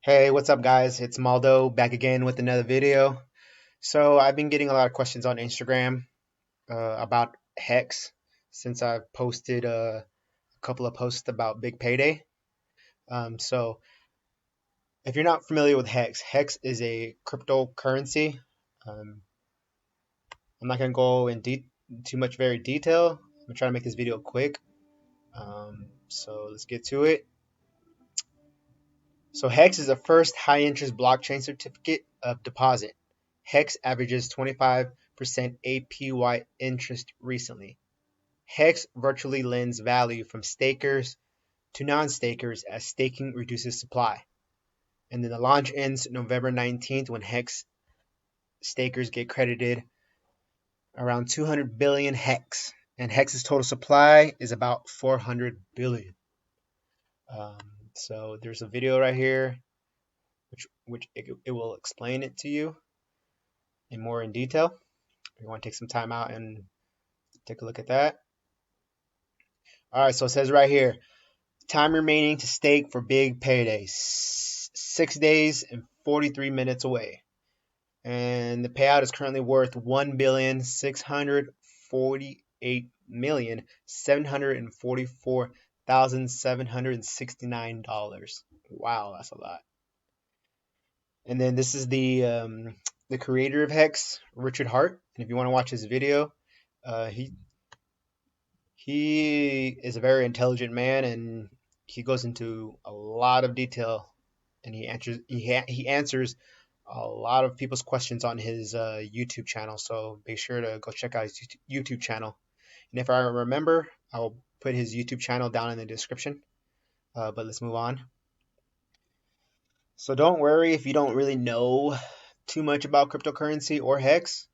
Hey, what's up, guys? It's Maldo back again with another video. So, I've been getting a lot of questions on Instagram about Hex since I've posted a couple of posts about Big Payday. So, if you're not familiar with Hex, Hex is a cryptocurrency. Um, I'm not going to go in too much very detail. I'm trying to make this video quick. So, let's get to it. So Hex is the first high-interest blockchain certificate of deposit. Hex averages 25% APY interest recently. Hex virtually lends value from stakers to non-stakers as staking reduces supply. And then the launch ends November 19th when Hex stakers get credited around 200 billion Hex. And Hex's total supply is about 400 billion. Um, so there's a video right here which it will explain it to you in more in detail. You want to take some time out and take a look at that. All right, so it says right here, time remaining to stake for big payday, 6 days and 43 minutes away. And the payout is currently worth $1,648,744,769. Wow, that's a lot. And then this is the creator of Hex, Richard Hart. And if you want to watch his video, he is a very intelligent man, and he goes into a lot of detail, and he answers a lot of people's questions on his YouTube channel. So be sure to go check out his YouTube channel. And if I remember, I'll put his YouTube channel down in the description. But let's move on. So don't worry if you don't really know too much about cryptocurrency or Hex.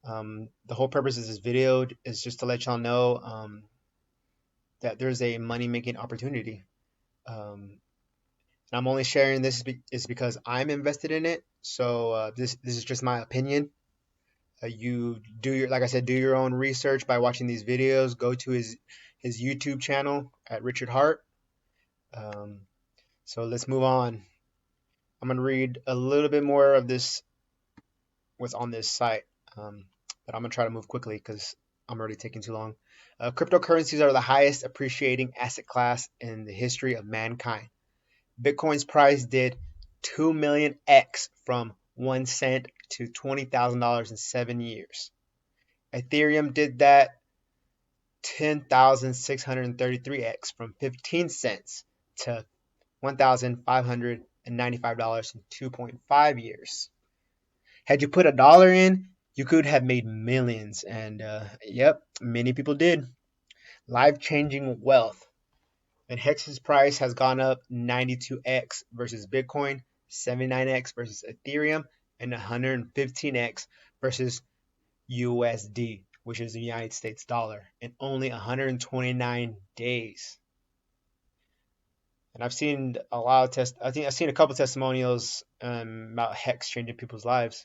The whole purpose of this video is just to let y'all know that there's a money making opportunity. And I'm only sharing this is because I'm invested in it. So this is just my opinion. You do your, like I said, do your own research by watching these videos. Go to his YouTube channel at Richard Hart. So let's move on. I'm gonna read a little bit more of this, what's on this site, but I'm gonna try to move quickly because I'm already taking too long. Cryptocurrencies are the highest appreciating asset class in the history of mankind. Bitcoin's price did 2 million x from 1 cent to $20,000 in 7 years. Ethereum did that 10,633x from 15 cents to $1,595 in 2.5 years. Had you put $1 in, you could have made millions, and yep, many people did. Life-changing wealth. And Hex's price has gone up 92x versus Bitcoin, 79x versus Ethereum, and 115x versus USD, which is the United States dollar, in only 129 days. And I've seen a lot of I've seen a couple testimonials about Hex changing people's lives.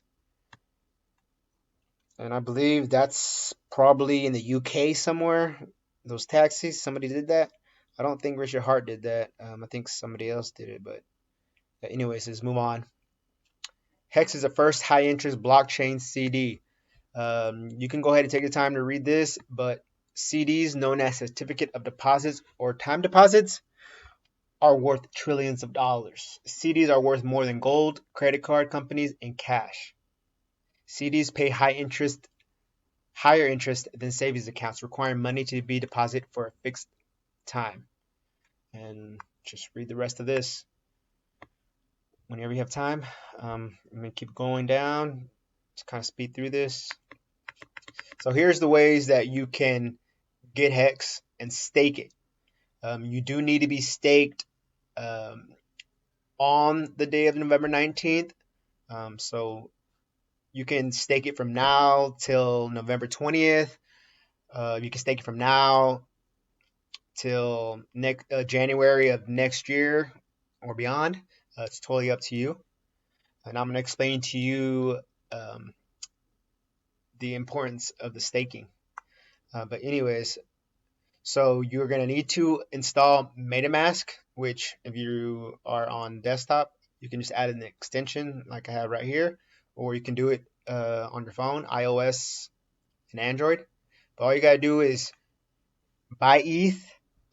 And I believe that's probably in the UK somewhere. Those taxis, somebody did that. I don't think Richard Hart did that. I think somebody else did it. But anyways, let's move on. Hex is the first high-interest blockchain CD. You can go ahead and take the time to read this, but CDs, known as certificate of deposits or time deposits, are worth trillions of dollars. CDs are worth more than gold, credit card companies, and cash. CDs pay higher interest than savings accounts, requiring money to be deposited for a fixed time. And just read the rest of this whenever you have time. I'm going to keep going down to kind of speed through this. So here's the ways that you can get Hex and stake it. You do need to be staked on the day of November 19th. So you can stake it from now till November 20th. You can stake it from now till January of next year or beyond. It's totally up to you. And I'm going to explain to you the importance of the staking. But anyways, so you're going to need to install MetaMask, which if you are on desktop, You can just add an extension like I have right here, or you can do it on your phone, iOS and Android. But all you gotta do is buy ETH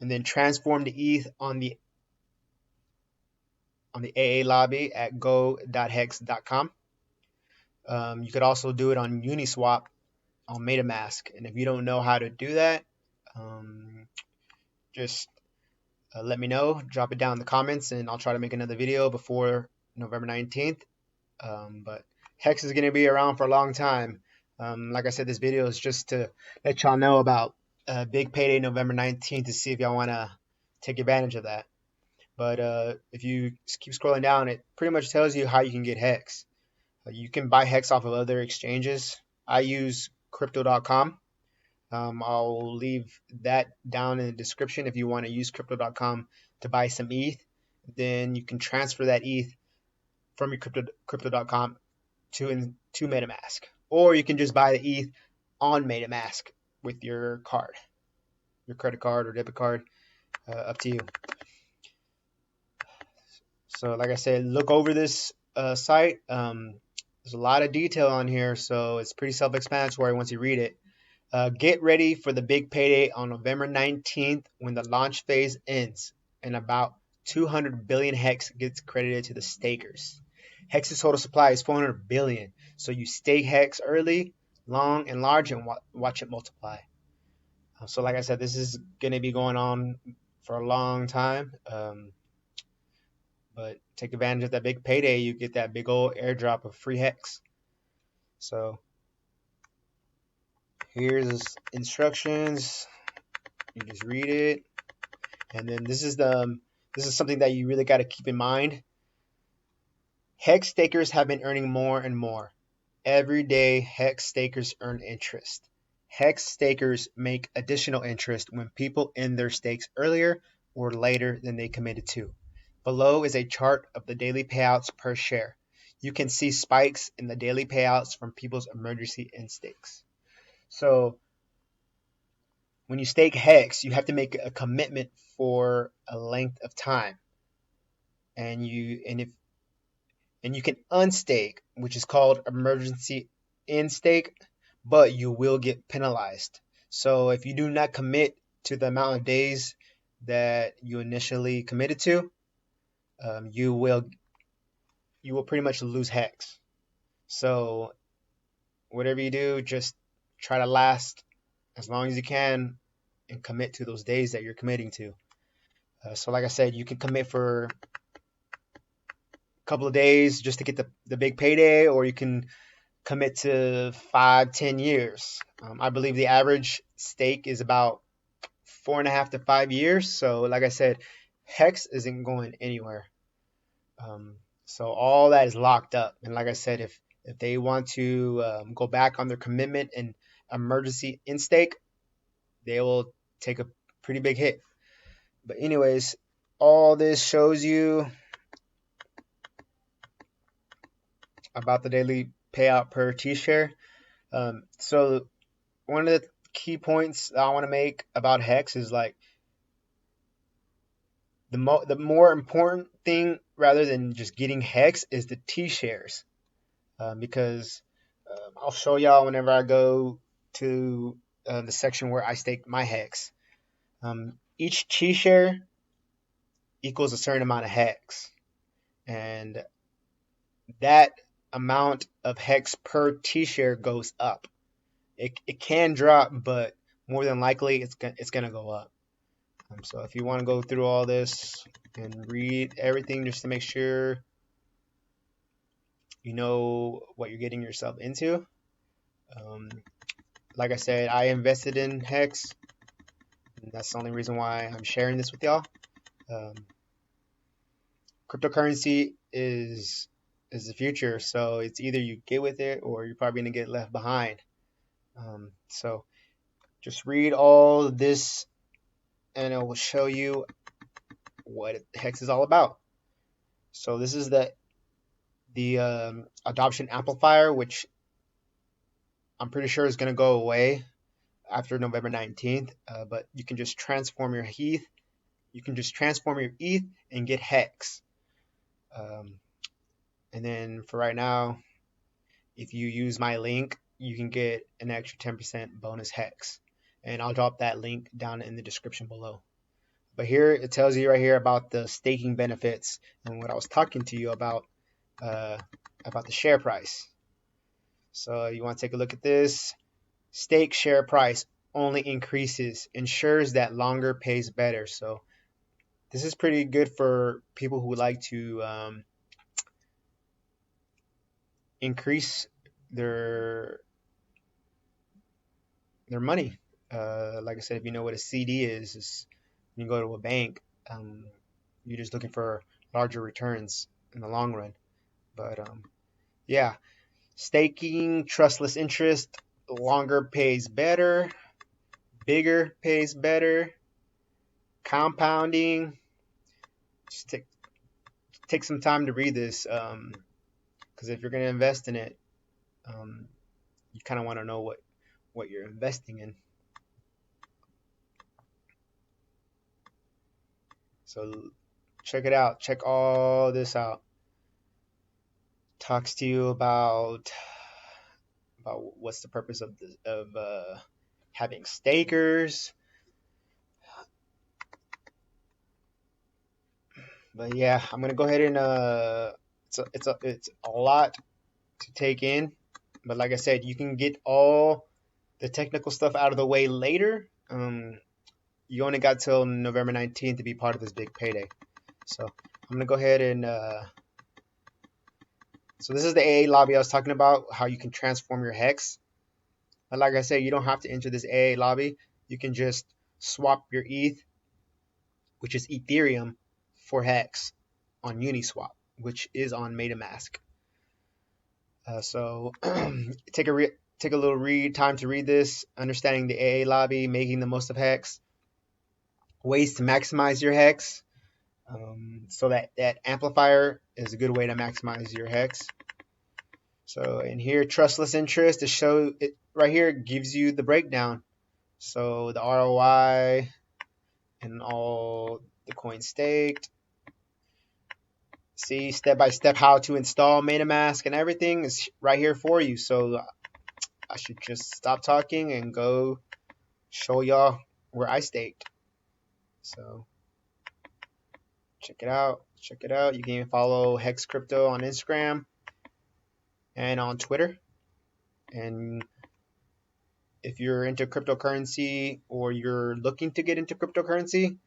and then transform the ETH on the AA lobby at go.hex.com. You could also do it on Uniswap on MetaMask. And if you don't know how to do that, just let me know. Drop it down in the comments, and I'll try to make another video before November 19th. But Hex is going to be around for a long time. Like I said, this video is just to let y'all know about big payday November 19th to see if y'all want to take advantage of that. But if you keep scrolling down, it pretty much tells you how you can get Hex. You can buy Hex off of other exchanges. I use crypto.com. I'll leave that down in the description if you want to use crypto.com to buy some ETH. Then you can transfer that ETH from your crypto.com to MetaMask. Or you can just buy the ETH on MetaMask with your card, your credit card or debit card, up to you. So like I said, look over this site. There's a lot of detail on here, so it's pretty self-explanatory once you read it. Get ready for the big payday on November 19th when the launch phase ends and about 200 billion Hex gets credited to the stakers. Hex's total supply is 400 billion, so you stake Hex early, long, and large and watch it multiply. So like I said, this is going to be going on for a long time. But take advantage of that big payday. You get that big old airdrop of free Hex. So here's instructions. You just read it, and then this is something that you really got to keep in mind. Hex stakers have been earning more and more. Every day, Hex stakers earn interest. Hex stakers make additional interest when people end their stakes earlier or later than they committed to. Below is a chart of the daily payouts per share. You can see spikes in the daily payouts from people's emergency end stakes. So when you stake Hex, you have to make a commitment for a length of time. And you can unstake, which is called emergency end stake, but you will get penalized. So if you do not commit to the amount of days that you initially committed to, you will pretty much lose Hex. So whatever you do, just try to last as long as you can and commit to those days that you're committing to. So like I said, you can commit for a couple of days just to get the big payday, or you can commit to 5-10 years. I believe the average stake is about 4.5 to 5 years. So like I said, Hex isn't going anywhere. So all that is locked up. And like I said, if they want to go back on their commitment and emergency end stake, they will take a pretty big hit. But anyways, all this shows you about the daily payout per T-share. So one of the key points I want to make about Hex is like the more important thing rather than just getting Hex is the T-shares, because I'll show y'all whenever I go to the section where I stake my Hex. Each T-share equals a certain amount of Hex, and that amount of Hex per T-share goes up. It can drop, but more than likely it's gonna go up. So if you want to go through all this and read everything just to make sure you know what you're getting yourself into. Like I said, I invested in Hex, and that's the only reason why I'm sharing this with y'all. Cryptocurrency is the future, so it's either you get with it or you're probably gonna get left behind. So just read all this and it will show you what Hex is all about. So this is the adoption amplifier, which I'm pretty sure is going to go away after November 19th, but you can just transform your ETH. You can just transform your ETH and get Hex. And then for right now, if you use my link, you can get an extra 10% bonus hex. And I'll drop that link down in the description below. But here it tells you right here about the staking benefits and what I was talking to you about the share price. So you want to take a look at this. Stake share price only increases, ensures that longer pays better. So this is pretty good for people who like to increase their money. Like I said, if you know what a CD is when you go to a bank, you're just looking for larger returns in the long run. But yeah, staking, trustless interest, longer pays better, bigger pays better, compounding. Just take some time to read this, because if you're going to invest in it, you kind of want to know what you're investing in. So check it out. Check all this out. Talks to you about what's the purpose of having stakers. But yeah, I'm gonna go ahead and it's a lot to take in. But like I said, you can get all the technical stuff out of the way later. You only got till November 19th to be part of this big payday. So I'm gonna go ahead and so this is the AA lobby I was talking about, how you can transform your hex. And like I said, you don't have to enter this AA lobby. You can just swap your ETH, which is Ethereum, for hex on Uniswap, which is on MetaMask. So take a little time to read this, understanding the AA lobby, making the most of hex, ways to maximize your hex. So that amplifier is a good way to maximize your hex. So in here, trustless interest, to show it right here, gives you the breakdown. So the ROI and all the coins staked. See step by step how to install MetaMask and everything is right here for you. So I should just stop talking and go show y'all where I staked. So check it out. Check it out. You can even follow Hex Crypto on Instagram and on Twitter. And if you're into cryptocurrency or you're looking to get into cryptocurrency,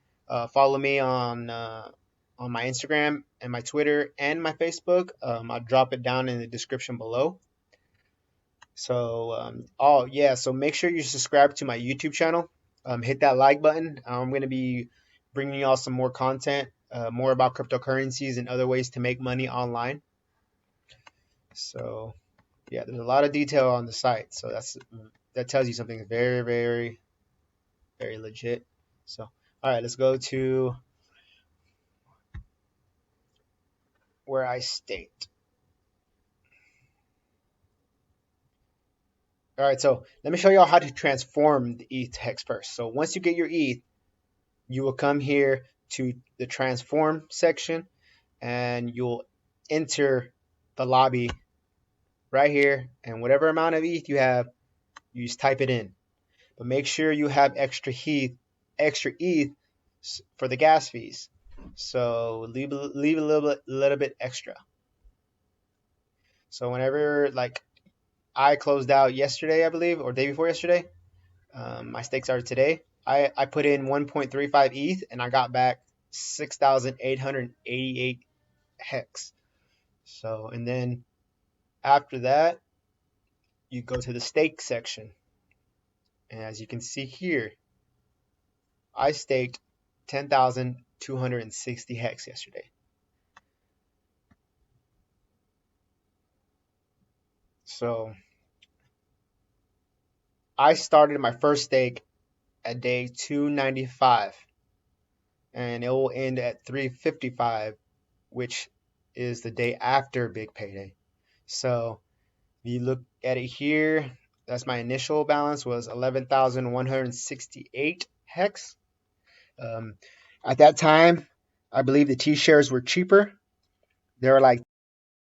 follow me on my Instagram and my Twitter and my Facebook. I'll drop it down in the description below. So, so make sure you subscribe to my YouTube channel. Hit that like button. I'm going to be bringing y'all some more content, more about cryptocurrencies and other ways to make money online. So, yeah, there's a lot of detail on the site. So that tells you something very, very, very legit. So, all right, let's go to where I staked. All right, so let me show y'all how to transform the ETH hex first. So once you get your ETH, you will come here to the transform section and you'll enter the lobby right here, and whatever amount of ETH you have, you just type it in. But make sure you have extra ETH for the gas fees. So leave a little bit extra. So whenever, like, I closed out yesterday, I believe, or day before yesterday, my stakes are today. I put in 1.35 ETH and I got back 6,888 hex. So, and then after that, you go to the stake section. And as you can see here, I staked 10,260 hex yesterday. So I started my first stake at day 295 and it will end at 355, which is the day after big payday. So if you look at it here, that's my initial balance was 11,168 hex. At that time, I believe the T shares were cheaper. They were like